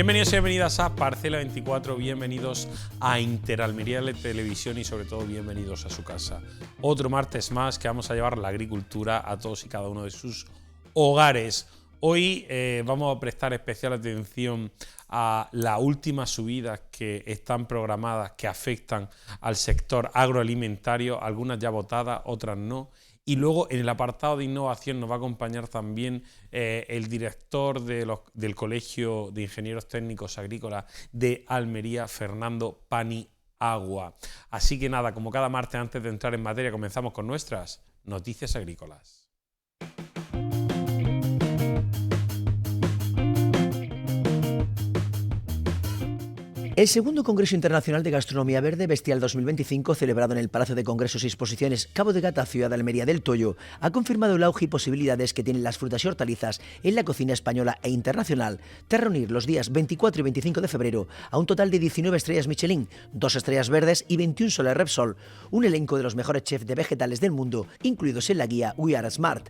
Bienvenidos y bienvenidas a Parcela 24, bienvenidos a Interalmería Televisión y sobre todo bienvenidos a su casa. Otro martes más que vamos a llevar la agricultura a todos y cada uno de sus hogares. Hoy vamos a prestar especial atención a las últimas subidas que están programadas, que afectan al sector agroalimentario, algunas ya votadas, otras no. Y luego en el apartado de innovación nos va a acompañar también el director del Colegio de Ingenieros Técnicos Agrícolas de Almería, Fernando Paniagua. Así que nada, como cada martes antes de entrar en materia, comenzamos con nuestras noticias agrícolas. El segundo Congreso Internacional de Gastronomía Verde Bestial 2025, celebrado en el Palacio de Congresos y Exposiciones Cabo de Gata, ciudad de Almería del Toyo, ha confirmado el auge y posibilidades que tienen las frutas y hortalizas en la cocina española e internacional, tras reunir los días 24 y 25 de febrero a un total de 19 estrellas Michelin, 2 estrellas verdes y 21 soles Repsol, un elenco de los mejores chefs de vegetales del mundo, incluidos en la guía We Are Smart.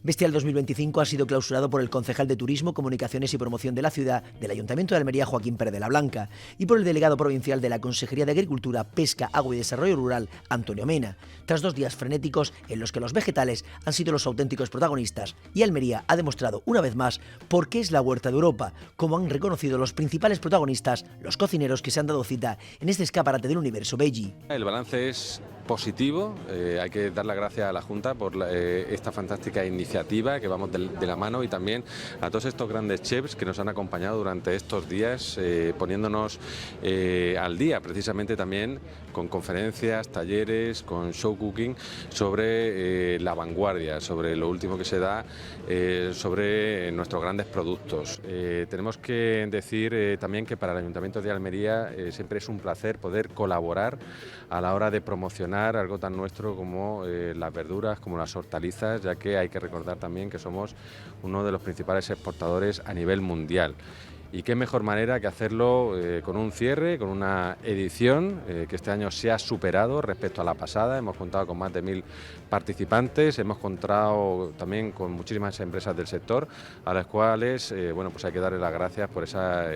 Bestial 2025 ha sido clausurado por el concejal de Turismo, Comunicaciones y Promoción de la ciudad del Ayuntamiento de Almería, Joaquín Pérez de la Blanca, y por el delegado provincial de la Consejería de Agricultura, Pesca, Agua y Desarrollo Rural, Antonio Mena, tras 2 días frenéticos en los que los vegetales han sido los auténticos protagonistas, y Almería ha demostrado una vez más por qué es la huerta de Europa, como han reconocido los principales protagonistas, los cocineros que se han dado cita en este escaparate del universo veggie. El balance es positivo, hay que dar las gracias a la Junta por esta fantástica iniciativa que vamos de la mano, y también a todos estos grandes chefs que nos han acompañado durante estos días, poniéndonos al día, precisamente también con conferencias, talleres, con show cooking sobre la vanguardia, sobre lo último que se da, sobre nuestros grandes productos. Tenemos que decir también que para el Ayuntamiento de Almería siempre es un placer poder colaborar a la hora de promocionar algo tan nuestro como las verduras, como las hortalizas, ya que hay que recordar también que somos uno de los principales exportadores a nivel mundial. Y qué mejor manera que hacerlo con un cierre, con una edición que este año se ha superado respecto a la pasada. Hemos contado con más de 1000 participantes, hemos contado también con muchísimas empresas del sector, a las cuales bueno, pues hay que darles las gracias por esa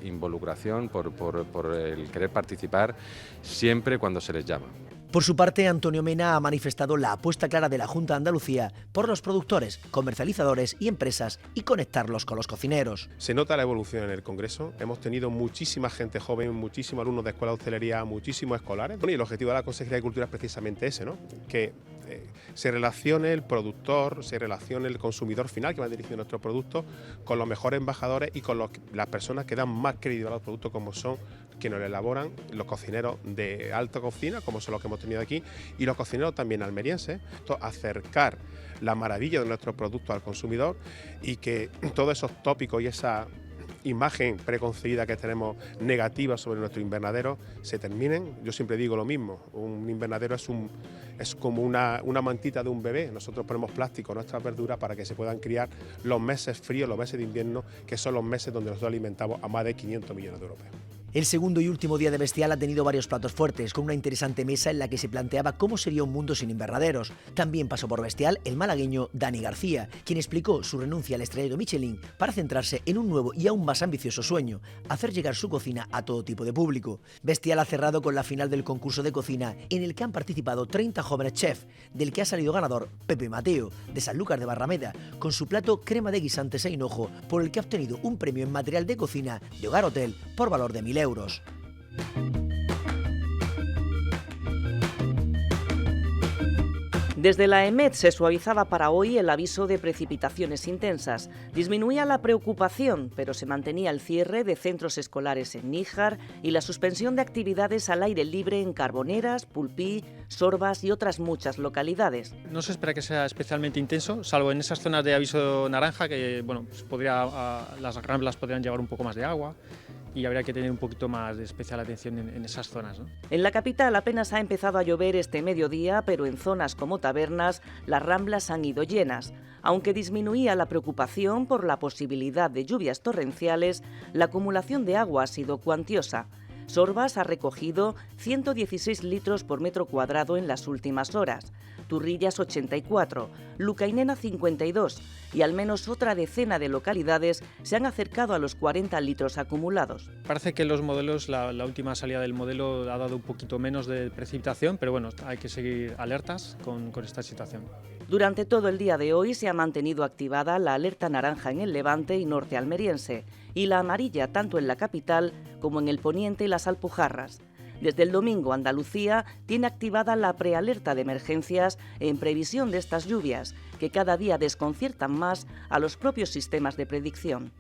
involucración, por el querer participar siempre cuando se les llama. Por su parte, Antonio Mena ha manifestado la apuesta clara de la Junta de Andalucía por los productores, comercializadores y empresas y conectarlos con los cocineros. Se nota la evolución en el Congreso, hemos tenido muchísima gente joven, muchísimos alumnos de escuela de hostelería, muchísimos escolares. Y el objetivo de la Consejería de Agricultura es precisamente ese, ¿no? Que se relacione el productor, se relacione el consumidor final que va dirigiendo nuestros productos con los mejores embajadores y con las personas que dan más credibilidad a los productos, como son quienes lo elaboran, los cocineros de alta cocina, como son los que hemos tenido aquí, y los cocineros también almerienses. Acercar la maravilla de nuestros productos al consumidor y que todos esos tópicos y esa imagen preconcebida que tenemos negativa sobre nuestro invernadero se terminen. Yo siempre digo lo mismo, un invernadero es como una mantita de un bebé. Nosotros ponemos plástico en nuestras verduras para que se puedan criar los meses fríos, los meses de invierno, que son los meses donde nosotros alimentamos a más de 500 millones de europeos. El segundo y último día de Bestial ha tenido varios platos fuertes, con una interesante mesa en la que se planteaba cómo sería un mundo sin invernaderos. También pasó por Bestial el malagueño Dani García, quien explicó su renuncia al estrellero Michelin para centrarse en un nuevo y aún más ambicioso sueño: hacer llegar su cocina a todo tipo de público. Bestial ha cerrado con la final del concurso de cocina, en el que han participado 30 jóvenes chefs, del que ha salido ganador Pepe Mateo, de Sanlúcar de Barrameda, con su plato crema de guisantes e hinojo, por el que ha obtenido un premio en material de cocina de Hogar Hotel por valor de 1000 euros. Desde la EMET se suavizaba para hoy el aviso de precipitaciones intensas. Disminuía la preocupación, pero se mantenía el cierre de centros escolares en Níjar y la suspensión de actividades al aire libre en Carboneras, Pulpí, Sorbas y otras muchas localidades. No se espera que sea especialmente intenso, salvo en esas zonas de aviso naranja, que bueno, pues las ramblas podrían llevar un poco más de agua. Y habría que tener un poquito más de especial atención en esas zonas, ¿no? En la capital apenas ha empezado a llover este mediodía, pero en zonas como Tabernas las ramblas han ido llenas. Aunque disminuía la preocupación por la posibilidad de lluvias torrenciales, la acumulación de agua ha sido cuantiosa. Sorbas ha recogido 116 litros por metro cuadrado en las últimas horas, Turrillas 84, Lucainena 52 y al menos otra decena de localidades se han acercado a los 40 litros acumulados. Parece que los modelos, la última salida del modelo ha dado un poquito menos de precipitación, pero bueno, hay que seguir alertas con esta situación. Durante todo el día de hoy se ha mantenido activada la alerta naranja en el Levante y norte almeriense y la amarilla tanto en la capital como en el poniente y las Alpujarras. Desde el domingo, Andalucía tiene activada la prealerta de emergencias en previsión de estas lluvias, que cada día desconciertan más a los propios sistemas de predicción.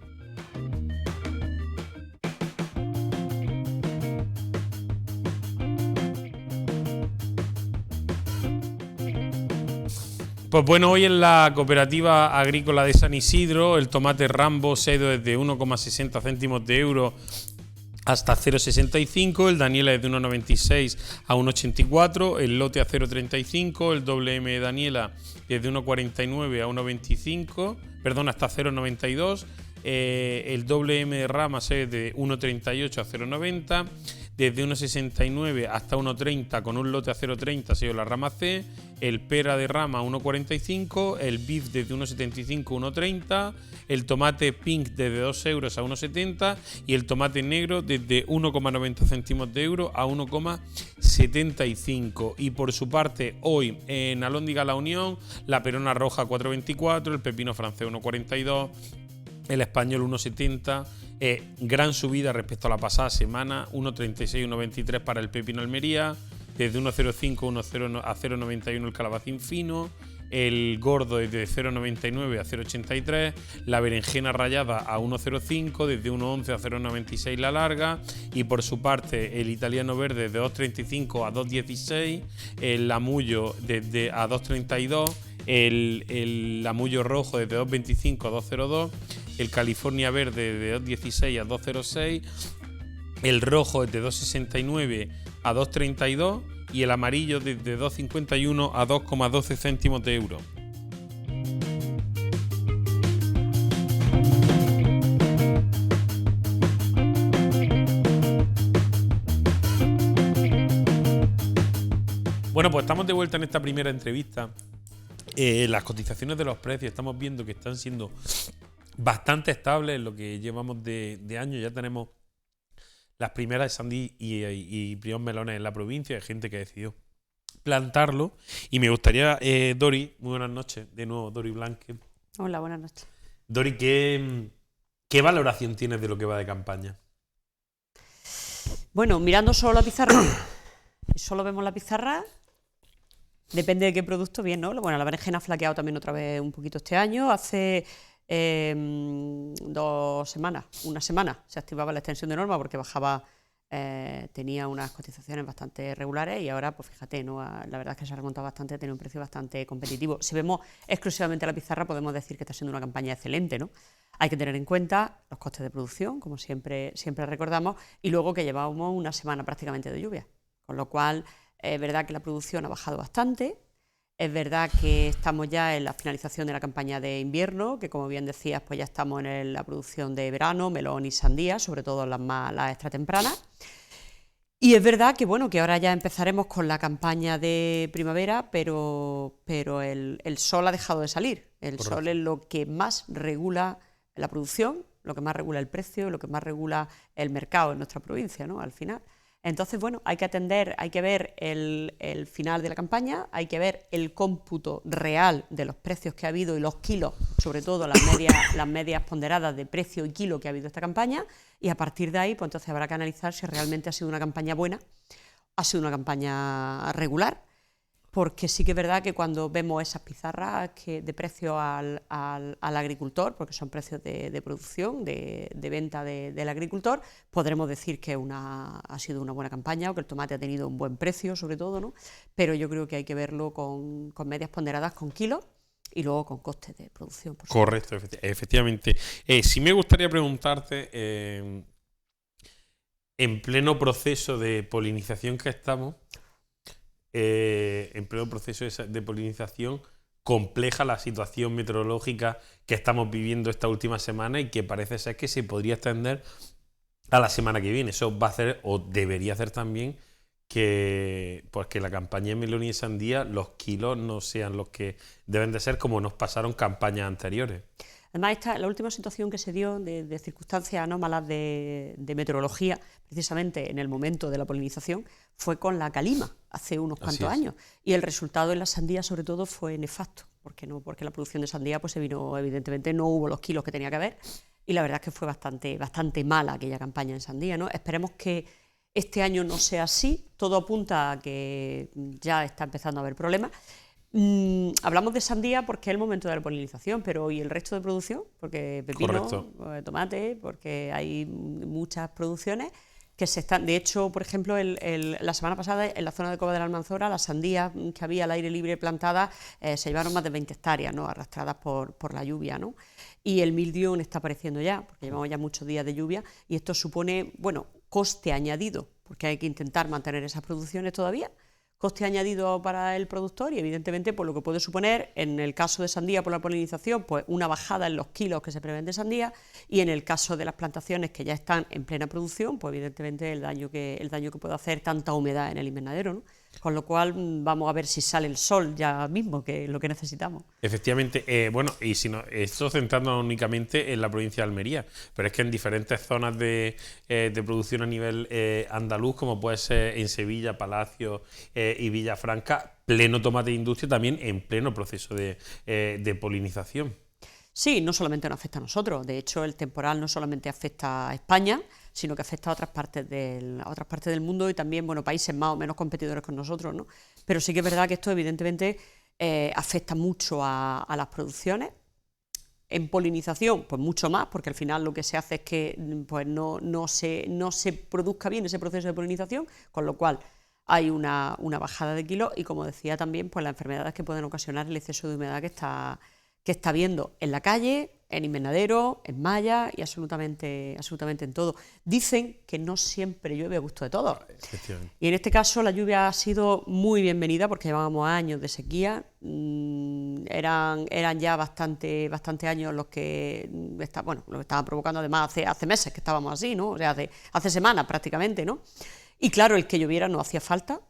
Pues bueno, hoy en la Cooperativa Agrícola de San Isidro el tomate Rambo se ha ido desde 1,60 céntimos de euro hasta 0,65, el Daniela desde 1,96 a 1,84, el lote a 0,35, el WM de Daniela desde 1,49 a 1,25, perdón, hasta 0,92, el WM de Rama se de 1,38 a 0,90, desde 1,69 hasta 1,30 con un lote a 0,30 ha sido la rama C, el pera de rama 1,45, el beef desde 1,75 a 1,30, el tomate pink desde 2 euros a 1,70 y el tomate negro desde 1,90 céntimos de euro a 1,75. Y por su parte, hoy en Alhóndiga La Unión, la perona roja 4,24, el pepino francés 1,42, el español 1,70, gran subida respecto a la pasada semana, 1,36, 1,23 para el pepino Almería, desde 1,05 a 0,91 el calabacín fino, el gordo desde 0,99 a 0,83, la berenjena rallada a 1,05, desde 1,11 a 0,96 la larga, y por su parte el italiano verde de 2,35 a 2,16, el lamullo desde a 2,32, el lamullo rojo desde 2,25 a 2,02, el California verde de 2,16 a 2,06, el rojo desde 2,69 a 2,32 y el amarillo desde 2,51 a 2,12 céntimos de euro. Bueno, pues estamos de vuelta en esta primera entrevista. Las cotizaciones de los precios estamos viendo que están siendo bastante estables en lo que llevamos de año. Ya tenemos las primeras sandí y primeros melones en la provincia. Hay gente que decidió plantarlo. Y me gustaría, Dori, muy buenas noches, de nuevo, Dori Blanque. Hola, buenas noches. Dori, ¿qué valoración tienes de lo que va de campaña? Bueno, mirando solo la pizarra, solo vemos la pizarra, depende de qué producto, bien, ¿no? Bueno, la berenjena ha flaqueado también otra vez un poquito este año. Hace 2 semanas, una semana, se activaba la extensión de norma porque bajaba, tenía unas cotizaciones bastante regulares y ahora, pues fíjate, ¿no? La verdad es que se ha remontado bastante, tiene un precio bastante competitivo. Si vemos exclusivamente la pizarra, podemos decir que está siendo una campaña excelente, ¿no? Hay que tener en cuenta los costes de producción, como siempre recordamos, y luego que llevábamos una semana prácticamente de lluvia, con lo cual es verdad que la producción ha bajado bastante. Es verdad que estamos ya en la finalización de la campaña de invierno, que como bien decías, pues ya estamos en la producción de verano, melón y sandía, sobre todo las extra tempranas. Y es verdad que bueno, que ahora ya empezaremos con la campaña de primavera, pero el sol ha dejado de salir. El Correcto. sol es lo que más regula la producción, lo que más regula el precio, lo que más regula el mercado en nuestra provincia, ¿no? Al final. Entonces, bueno, hay que ver el final de la campaña, hay que ver el cómputo real de los precios que ha habido y los kilos, sobre todo las medias ponderadas de precio y kilo que ha habido esta campaña, y a partir de ahí, pues entonces habrá que analizar si realmente ha sido una campaña buena, ha sido una campaña regular, porque sí que es verdad que cuando vemos esas pizarras de precio al agricultor, porque son precios de producción, de venta del agricultor, podremos decir que ha sido una buena campaña o que el tomate ha tenido un buen precio, sobre todo, ¿no? Pero yo creo que hay que verlo con medias ponderadas, con kilos y luego con costes de producción. Por Correcto, efectivamente. Sí me gustaría preguntarte, en pleno proceso de polinización que estamos, en pleno proceso de polinización, compleja la situación meteorológica que estamos viviendo esta última semana y que parece ser que se podría extender a la semana que viene. Eso va a hacer, o debería hacer también, que la campaña de melón y sandía, los kilos no sean los que deben de ser, como nos pasaron campañas anteriores. Además, la última situación que se dio de circunstancias anómalas de meteorología, precisamente en el momento de la polinización, fue con la calima, hace unos cuantos años. Y el resultado en la sandía, sobre todo, fue nefasto. Porque la producción de sandía pues se vino, evidentemente, no hubo los kilos que tenía que haber. Y la verdad es que fue bastante mala aquella campaña en sandía, ¿no? Esperemos que este año no sea así. Todo apunta a que ya está empezando a haber problemas. Hablamos de sandía porque es el momento de la polinización, pero ¿y el resto de producción? Porque pepino, tomate, porque hay muchas producciones que se están... De hecho, por ejemplo, la semana pasada en la zona de Cova de la Almanzora, las sandías que había al aire libre plantadas se llevaron más de 20 hectáreas, ¿no?, arrastradas por la lluvia, ¿no? Y el mildión está apareciendo ya, porque llevamos ya muchos días de lluvia, y esto supone, bueno, coste añadido, porque hay que intentar mantener esas producciones todavía, coste añadido para el productor y evidentemente por lo que puede suponer en el caso de sandía por la polinización pues una bajada en los kilos que se prevén de sandía, y en el caso de las plantaciones que ya están en plena producción pues evidentemente el daño que puede hacer tanta humedad en el invernadero, ¿no? Con lo cual vamos a ver si sale el sol ya mismo, que es lo que necesitamos. Efectivamente, bueno, y si no, esto centrándonos únicamente en la provincia de Almería, pero es que en diferentes zonas de producción a nivel andaluz, como puede ser en Sevilla, Palacio y Villafranca, pleno tomate de industria también en pleno proceso de polinización. Sí, no solamente nos afecta a nosotros, de hecho el temporal no solamente afecta a España, sino que afecta a otras partes del mundo y también, bueno, países más o menos competidores con nosotros, ¿no? Pero sí que es verdad que esto evidentemente afecta mucho a las producciones. En polinización, pues mucho más, porque al final lo que se hace es que pues no se produzca bien ese proceso de polinización, con lo cual hay una bajada de kilos y, como decía también, pues las enfermedades que pueden ocasionar el exceso de humedad que está viendo en la calle, en invernadero, en malla y absolutamente en todo. Dicen que no siempre llueve a gusto de todos. Y en este caso la lluvia ha sido muy bienvenida porque llevábamos años de sequía. Eran ya bastante años los que lo estaban provocando, además hace meses que estábamos así, ¿no? O sea, hace semanas prácticamente, ¿no? Y claro, el que lloviera no hacía falta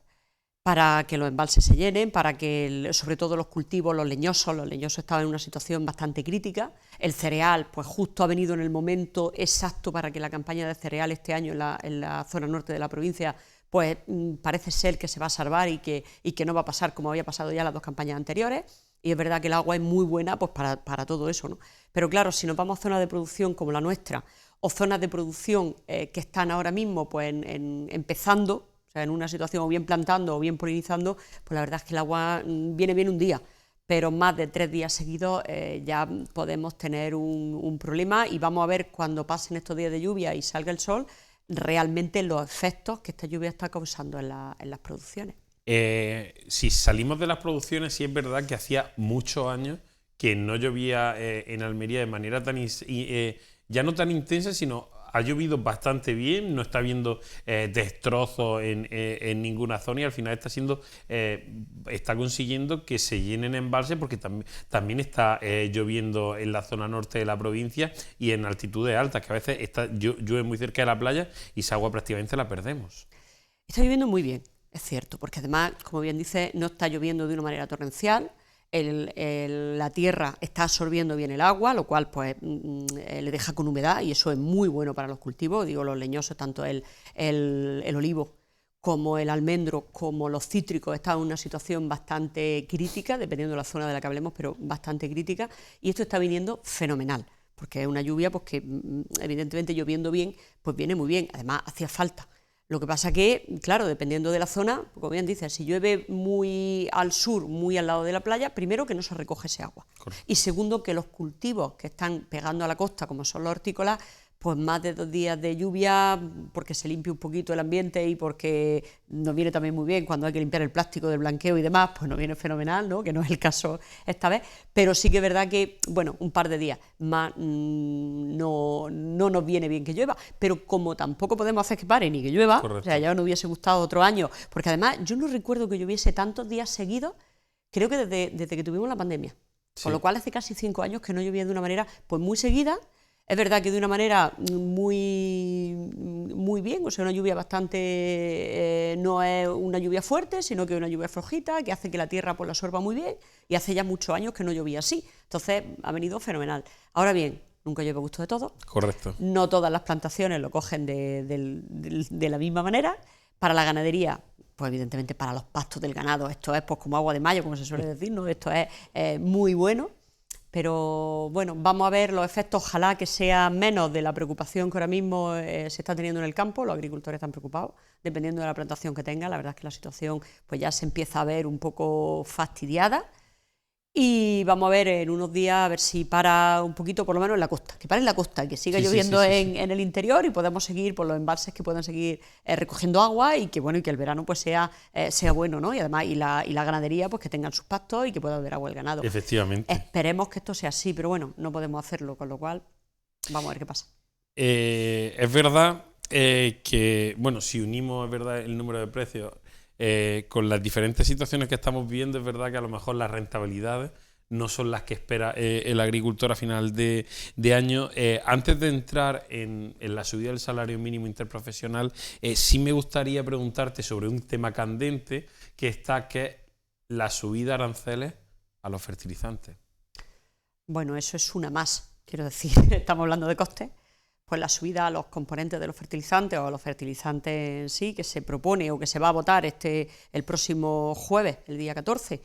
para que los embalses se llenen, para que sobre todo los cultivos, los leñosos estaban en una situación bastante crítica. El cereal, pues justo ha venido en el momento exacto para que la campaña de cereal este año en la zona norte de la provincia, pues parece ser que se va a salvar y que no va a pasar como había pasado ya las dos campañas anteriores. Y es verdad que el agua es muy buena pues para todo eso, ¿no? Pero claro, si nos vamos a zonas de producción como la nuestra, o zonas de producción que están ahora mismo pues empezando, o sea, en una situación o bien plantando o bien polinizando, pues la verdad es que el agua viene bien un día, pero más de 3 días seguidos ya podemos tener un problema, y vamos a ver cuando pasen estos días de lluvia y salga el sol, realmente los efectos que esta lluvia está causando en las producciones. Si salimos de las producciones, sí es verdad que hacía muchos años que no llovía en Almería de manera tan ya no tan intensa, sino ha llovido bastante bien, no está habiendo destrozos en ninguna zona, y al final está consiguiendo que se llenen embalses, porque también está lloviendo en la zona norte de la provincia y en altitudes altas, que a veces llueve muy cerca de la playa y esa agua prácticamente la perdemos. Está lloviendo muy bien, es cierto, porque además, como bien dice, no está lloviendo de una manera torrencial. La tierra está absorbiendo bien el agua, lo cual pues le deja con humedad, y eso es muy bueno para los cultivos. Digo, los leñosos, tanto el olivo como el almendro como los cítricos están en una situación bastante crítica, dependiendo de la zona de la que hablemos, pero bastante crítica, y esto está viniendo fenomenal, porque es una lluvia pues que evidentemente lloviendo bien pues viene muy bien, además hacía falta. Lo que pasa que, claro, dependiendo de la zona, como bien dices, si llueve muy al sur, muy al lado de la playa, primero que no se recoge ese agua. Correcto. Y segundo, que los cultivos que están pegando a la costa, como son los hortícolas, pues más de 2 días de lluvia, porque se limpie un poquito el ambiente y porque nos viene también muy bien cuando hay que limpiar el plástico del blanqueo y demás, pues nos viene fenomenal, ¿no? Que no es el caso esta vez, pero sí que es verdad que, bueno, un par de días más no nos viene bien que llueva, pero como tampoco podemos hacer que pare ni que llueva, correcto, o sea, ya nos hubiese gustado otro año, porque además yo no recuerdo que lloviese tantos días seguidos, creo que desde que tuvimos la pandemia, sí, con lo cual hace casi 5 años que no llovía de una manera pues muy seguida. Es verdad que de una manera muy bien, o sea, una lluvia bastante, no es una lluvia fuerte, sino que es una lluvia flojita, que hace que la tierra pues la absorba muy bien, y hace ya muchos años que no llovía así. Entonces ha venido fenomenal. Ahora bien, nunca llueve a gusto de todos. Correcto. No todas las plantaciones lo cogen de la misma manera. Para la ganadería, pues evidentemente para los pastos del ganado, esto es pues como agua de mayo, como se suele decir, ¿no? Esto es muy bueno. Pero bueno, vamos a ver los efectos, ojalá que sea menos de la preocupación que ahora mismo se está teniendo en el campo. Los agricultores están preocupados, dependiendo de la plantación que tenga. La verdad es que la situación pues ya se empieza a ver un poco fastidiada. Y vamos a ver en unos días a ver si para un poquito, por lo menos en la costa, que pare en la costa, que siga lloviendo en el interior y podamos seguir por los embalses que puedan seguir recogiendo agua y que bueno, y que el verano pues sea bueno, ¿no? Y además y la ganadería pues que tengan sus pastos y que pueda beber agua el ganado. Efectivamente. Esperemos que esto sea así, pero bueno, no podemos hacerlo, con lo cual vamos a ver qué pasa. Es verdad que, bueno, si unimos, es verdad, el número de precios con las diferentes situaciones que estamos viendo, es verdad que a lo mejor las rentabilidades no son las que espera el agricultor a final de año. Antes de entrar en la subida del salario mínimo interprofesional, sí me gustaría preguntarte sobre un tema candente que es la subida de aranceles a los fertilizantes. Bueno, eso es una más, quiero decir, estamos hablando de costes. Pues la subida a los componentes de los fertilizantes o a los fertilizantes en sí, que se propone o que se va a votar el próximo jueves, el día 14,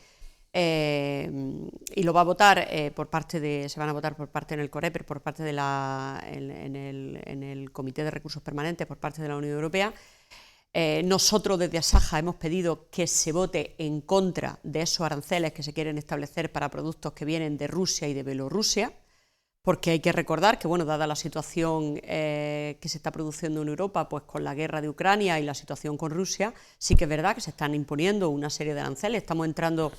y lo va a votar se van a votar por parte en el Coreper, por parte de en el Comité de Recursos Permanentes, por parte de la Unión Europea. Nosotros desde Asaja hemos pedido que se vote en contra de esos aranceles que se quieren establecer para productos que vienen de Rusia y de Bielorrusia, porque hay que recordar que, bueno, dada la situación que se está produciendo en Europa, pues con la guerra de Ucrania y la situación con Rusia, sí que es verdad que se están imponiendo una serie de aranceles. Estamos entrando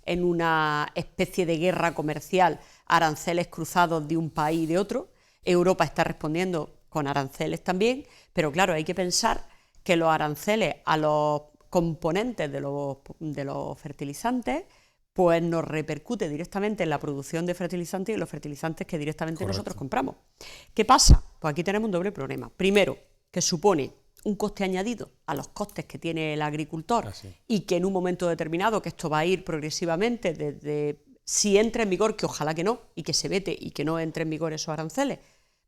en una especie de guerra comercial, aranceles cruzados de un país y de otro. Europa está respondiendo con aranceles también, pero claro, hay que pensar que los aranceles a los componentes de los fertilizantes pues nos repercute directamente en la producción de fertilizantes y en los fertilizantes que directamente nosotros compramos. ¿Qué pasa? Pues aquí tenemos un doble problema. Primero, que supone un coste añadido a los costes que tiene el agricultor y que en un momento determinado, que esto va a ir progresivamente desde, si entra en vigor, que ojalá que no, y que se vete y que no entre en vigor esos aranceles,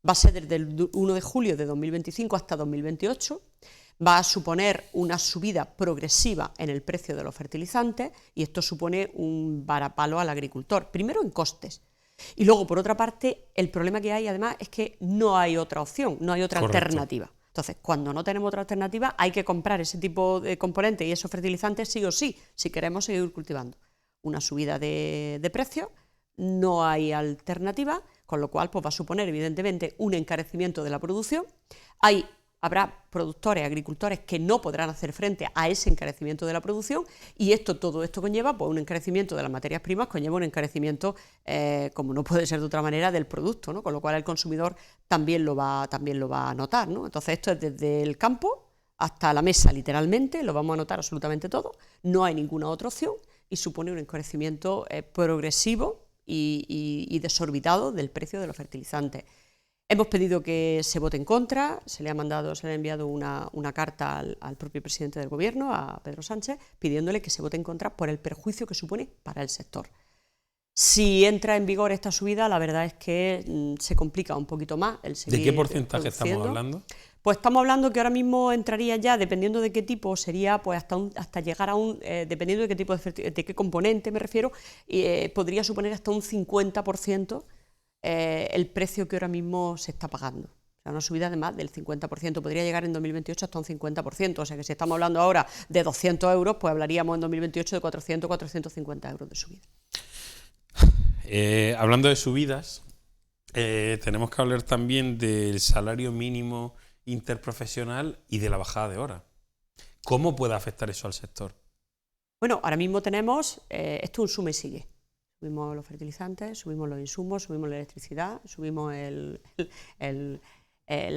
va a ser desde el 1 de julio de 2025 hasta 2028, va a suponer una subida progresiva en el precio de los fertilizantes y esto supone un varapalo al agricultor, primero en costes. Y luego, por otra parte, el problema que hay además es que no hay otra opción, no hay otra alternativa. Entonces, cuando no tenemos otra alternativa, hay que comprar ese tipo de componentes y esos fertilizantes sí o sí, si queremos seguir cultivando. Una subida de precios, no hay alternativa, con lo cual pues, va a suponer evidentemente un encarecimiento de la producción. Habrá productores, agricultores que no podrán hacer frente a ese encarecimiento de la producción y todo esto conlleva pues, un encarecimiento de las materias primas, conlleva un encarecimiento, como no puede ser de otra manera, del producto, ¿no? Con lo cual el consumidor también lo va a notar, ¿no? Entonces esto es desde el campo hasta la mesa, literalmente, lo vamos a notar absolutamente todo, no hay ninguna otra opción y supone un encarecimiento progresivo y desorbitado del precio de los fertilizantes. Hemos pedido que se vote en contra, se le ha enviado una carta al propio presidente del Gobierno, a Pedro Sánchez, pidiéndole que se vote en contra por el perjuicio que supone para el sector. Si entra en vigor esta subida, la verdad es que se complica un poquito más el seguir. ¿De qué porcentaje estamos hablando? Pues estamos hablando que ahora mismo entraría ya, dependiendo de qué tipo, sería pues hasta llegar a dependiendo de qué tipo de qué componente me refiero, podría suponer hasta un 50%. El precio que ahora mismo se está pagando. O sea, una subida de más del 50%. Podría llegar en 2028 hasta un 50%. O sea que si estamos hablando ahora de 200 euros, pues hablaríamos en 2028 de 400, 450 euros de subida. Hablando de subidas, tenemos que hablar también del salario mínimo interprofesional y de la bajada de horas. ¿Cómo puede afectar eso al sector? Bueno, ahora mismo tenemos, esto es un suma y sigue. Subimos los fertilizantes, subimos los insumos, subimos la electricidad, subimos la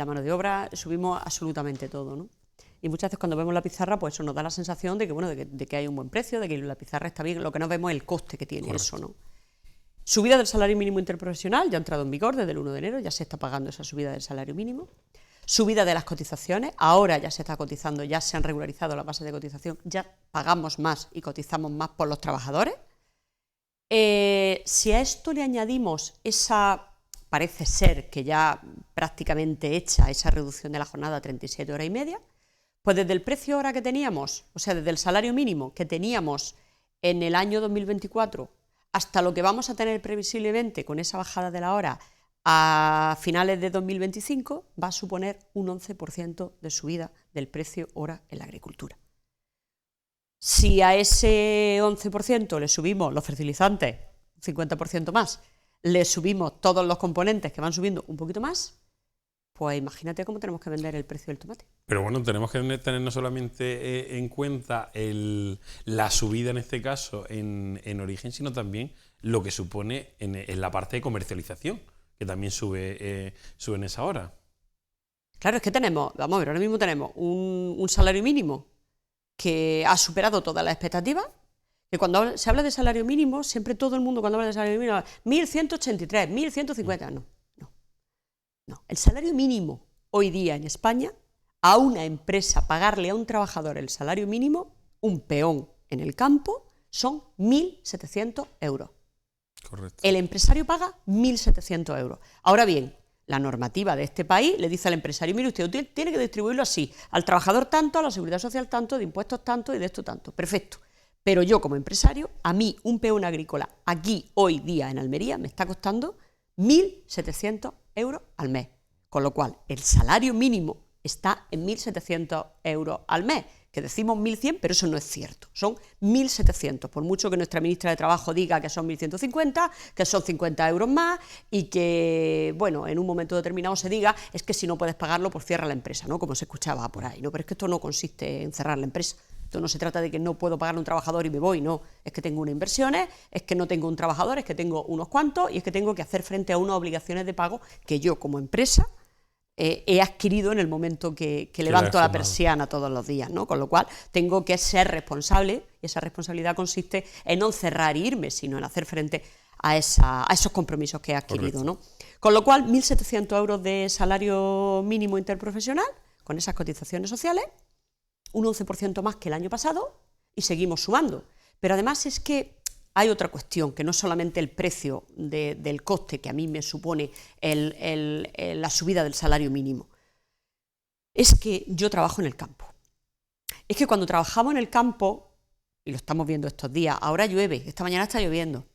mano de obra, subimos absolutamente todo, ¿no? Y muchas veces cuando vemos la pizarra, pues eso nos da la sensación de que, bueno, de que hay un buen precio, de que la pizarra está bien, lo que no vemos es el coste que tiene. Correcto. Eso, ¿no? Subida del salario mínimo interprofesional, ya ha entrado en vigor desde el 1 de enero, ya se está pagando esa subida del salario mínimo. Subida de las cotizaciones, ahora ya se está cotizando, ya se han regularizado las bases de cotización, ya pagamos más y cotizamos más por los trabajadores. Si a esto le añadimos esa, parece ser que ya prácticamente hecha, esa reducción de la jornada a 37 horas y media, pues desde el precio hora que teníamos, o sea, desde el salario mínimo que teníamos en el año 2024 hasta lo que vamos a tener previsiblemente con esa bajada de la hora a finales de 2025, va a suponer un 11% de subida del precio hora en la agricultura. Si a ese 11% le subimos los fertilizantes, un 50% más, le subimos todos los componentes que van subiendo un poquito más, pues imagínate cómo tenemos que vender el precio del tomate. Pero bueno, tenemos que tener no solamente en cuenta la subida en este caso en origen, sino también lo que supone en la parte de comercialización, que también sube en esa hora. Claro, es que tenemos, vamos a ver, ahora mismo tenemos un salario mínimo que ha superado todas las expectativas, que cuando se habla de salario mínimo, siempre todo el mundo cuando habla de salario mínimo, 1.183, 1.150, no. El salario mínimo hoy día en España, a una empresa pagarle a un trabajador el salario mínimo, un peón en el campo, son 1.700 euros. Correcto. El empresario paga 1.700 euros. Ahora bien, la normativa de este país le dice al empresario, mire usted tiene que distribuirlo así, al trabajador tanto, a la seguridad social tanto, de impuestos tanto y de esto tanto. Perfecto. Pero yo como empresario, a mí un peón agrícola aquí hoy día en Almería me está costando 1.700 euros al mes. Con lo cual, el salario mínimo está en 1.700 euros al mes, que decimos 1.100, pero eso no es cierto, son 1.700, por mucho que nuestra ministra de Trabajo diga que son 1.150, que son 50 euros más y que, bueno, en un momento determinado se diga, es que si no puedes pagarlo, pues cierra la empresa, ¿no? Como se escuchaba por ahí, ¿no? Pero es que esto no consiste en cerrar la empresa. Esto no se trata de que no puedo pagar a un trabajador y me voy, no. Es que tengo unas inversiones, es que no tengo un trabajador, es que tengo unos cuantos y es que tengo que hacer frente a unas obligaciones de pago que yo como empresa he adquirido en el momento que levanto la persiana todos los días, ¿no? Con lo cual tengo que ser responsable y esa responsabilidad consiste en no cerrar e irme, sino en hacer frente a esos compromisos que he adquirido, ¿no? Con lo cual, 1.700 euros de salario mínimo interprofesional, con esas cotizaciones sociales, un 11% más que el año pasado y seguimos sumando. Pero además es que hay otra cuestión, que no es solamente el precio del coste que a mí me supone la subida del salario mínimo. Es que yo trabajo en el campo. Es que cuando trabajamos en el campo, y lo estamos viendo estos días, ahora llueve, esta mañana está lloviendo,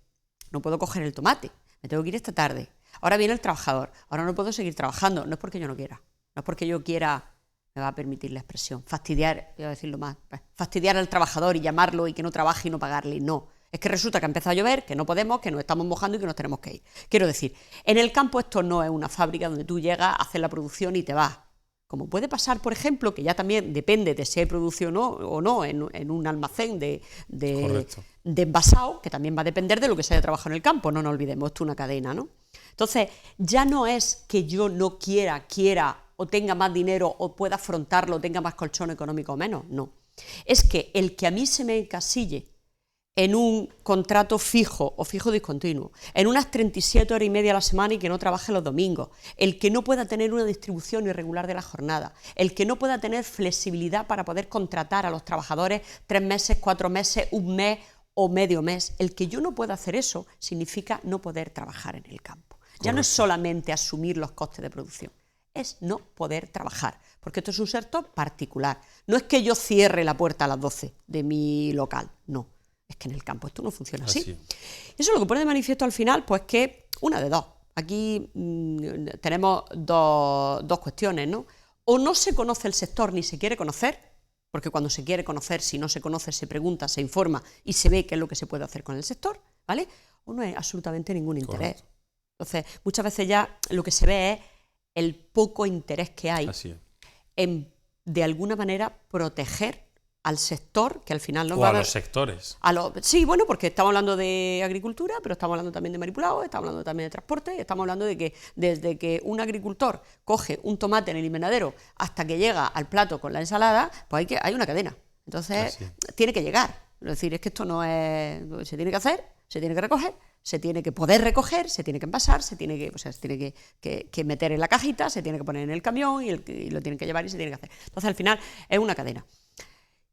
no puedo coger el tomate, me tengo que ir esta tarde, ahora viene el trabajador, ahora no puedo seguir trabajando, no es porque yo no quiera, no es porque yo quiera, me va a permitir la expresión, fastidiar, voy a decirlo más, fastidiar al trabajador y llamarlo y que no trabaje y no pagarle, no. Es que resulta que ha empezado a llover, que no podemos, que nos estamos mojando y que nos tenemos que ir. Quiero decir, en el campo esto no es una fábrica donde tú llegas, haces la producción y te vas. Como puede pasar, por ejemplo, que ya también depende de si hay producción o no en un almacén de envasado, que también va a depender de lo que se haya trabajado en el campo, no nos olvidemos, esto es una cadena, ¿no? Entonces, ya no es que yo no quiera o tenga más dinero o pueda afrontarlo, tenga más colchón económico o menos, no. Es que el que a mí se me encasille en un contrato fijo o fijo discontinuo, en unas 37 horas y media a la semana y que no trabaje los domingos, el que no pueda tener una distribución irregular de la jornada, el que no pueda tener flexibilidad para poder contratar a los trabajadores 3 meses, 4 meses, un mes o medio mes, el que yo no pueda hacer eso significa no poder trabajar en el campo. Ya no es solamente asumir los costes de producción, es no poder trabajar, porque esto es un sector particular. No es que yo cierre la puerta a las 12 de mi local, no. Es que en el campo esto no funciona así. Eso lo que pone de manifiesto al final, pues que una de dos. Aquí tenemos dos cuestiones, ¿no? O no se conoce el sector ni se quiere conocer, porque cuando se quiere conocer, si no se conoce, se pregunta, se informa y se ve qué es lo que se puede hacer con el sector, ¿vale? O no hay absolutamente ningún interés. Correcto. Entonces, muchas veces ya lo que se ve es el poco interés que hay en, de alguna manera, proteger al sector, que al final nos va a dar... los sectores. Sí, bueno, porque estamos hablando de agricultura, pero estamos hablando también de manipulado, estamos hablando también de transporte, y estamos hablando de que desde que un agricultor coge un tomate en el invernadero hasta que llega al plato con la ensalada, pues hay una cadena. Entonces, tiene que llegar. Es decir, es que esto no es... Se tiene que hacer, se tiene que recoger, se tiene que poder recoger, se tiene que envasar, se tiene que meter en la cajita, se tiene que poner en el camión y lo tienen que llevar y se tiene que hacer. Entonces, al final, es una cadena.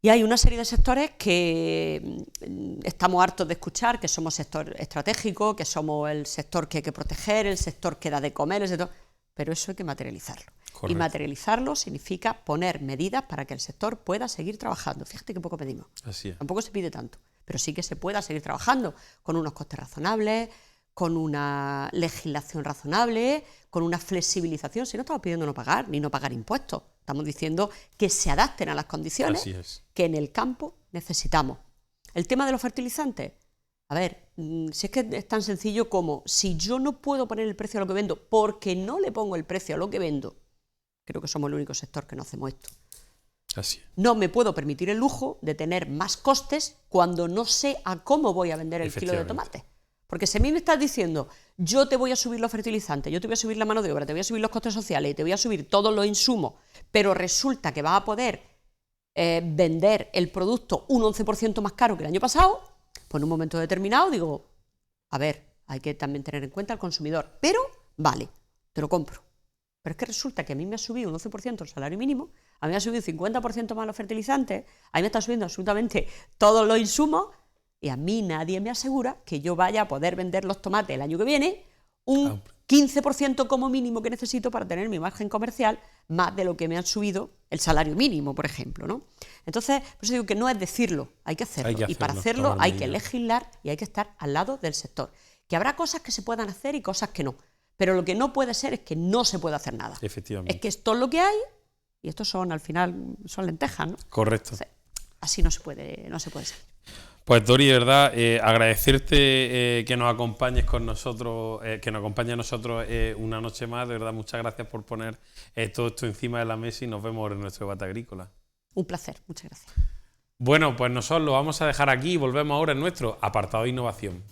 Y hay una serie de sectores que estamos hartos de escuchar, que somos sector estratégico, que somos el sector que hay que proteger, el sector que da de comer, el sector... pero eso hay que materializarlo. Correcto. Y materializarlo significa poner medidas para que el sector pueda seguir trabajando. Fíjate que poco pedimos. Así es. Tampoco se pide tanto, pero sí que se pueda seguir trabajando con unos costes razonables, con una legislación razonable, con una flexibilización. Si no estamos pidiendo no pagar, ni no pagar impuestos, estamos diciendo que se adapten a las condiciones que en el campo necesitamos. El tema de los fertilizantes, a ver, si es que es tan sencillo como, si yo no puedo poner el precio a lo que vendo porque no le pongo el precio a lo que vendo, creo que somos el único sector que no hacemos esto. Así es. No me puedo permitir el lujo de tener más costes cuando no sé a cómo voy a vender el kilo de tomate. Porque si a mí me estás diciendo, yo te voy a subir los fertilizantes, yo te voy a subir la mano de obra, te voy a subir los costes sociales y te voy a subir todos los insumos, pero resulta que vas a poder vender el producto un 11% más caro que el año pasado, pues en un momento determinado digo, a ver, hay que también tener en cuenta al consumidor, pero vale, te lo compro. Pero es que resulta que a mí me ha subido un 11% el salario mínimo, a mí me ha subido 50% más los fertilizantes, a mí me está subiendo absolutamente todos los insumos y a mí nadie me asegura que yo vaya a poder vender los tomates el año que viene un 15% como mínimo que necesito para tener mi margen comercial más de lo que me han subido el salario mínimo, por ejemplo, ¿no? Entonces, por eso digo que no es decirlo, hay que hacerlo. Y para hacerlo hay que legislar y hay que estar al lado del sector. Que habrá cosas que se puedan hacer y cosas que no. Pero lo que no puede ser es que no se pueda hacer nada. Efectivamente. Es que esto es lo que hay y estos son, al final, son lentejas, ¿no? Correcto. Entonces, así no se puede ser. Pues Dori, de verdad, agradecerte que nos acompañes con nosotros, que nos acompañe a nosotros una noche más. De verdad, muchas gracias por poner todo esto encima de la mesa y nos vemos en nuestro debate agrícola. Un placer, muchas gracias. Bueno, pues nosotros lo vamos a dejar aquí y volvemos ahora en nuestro apartado de innovación.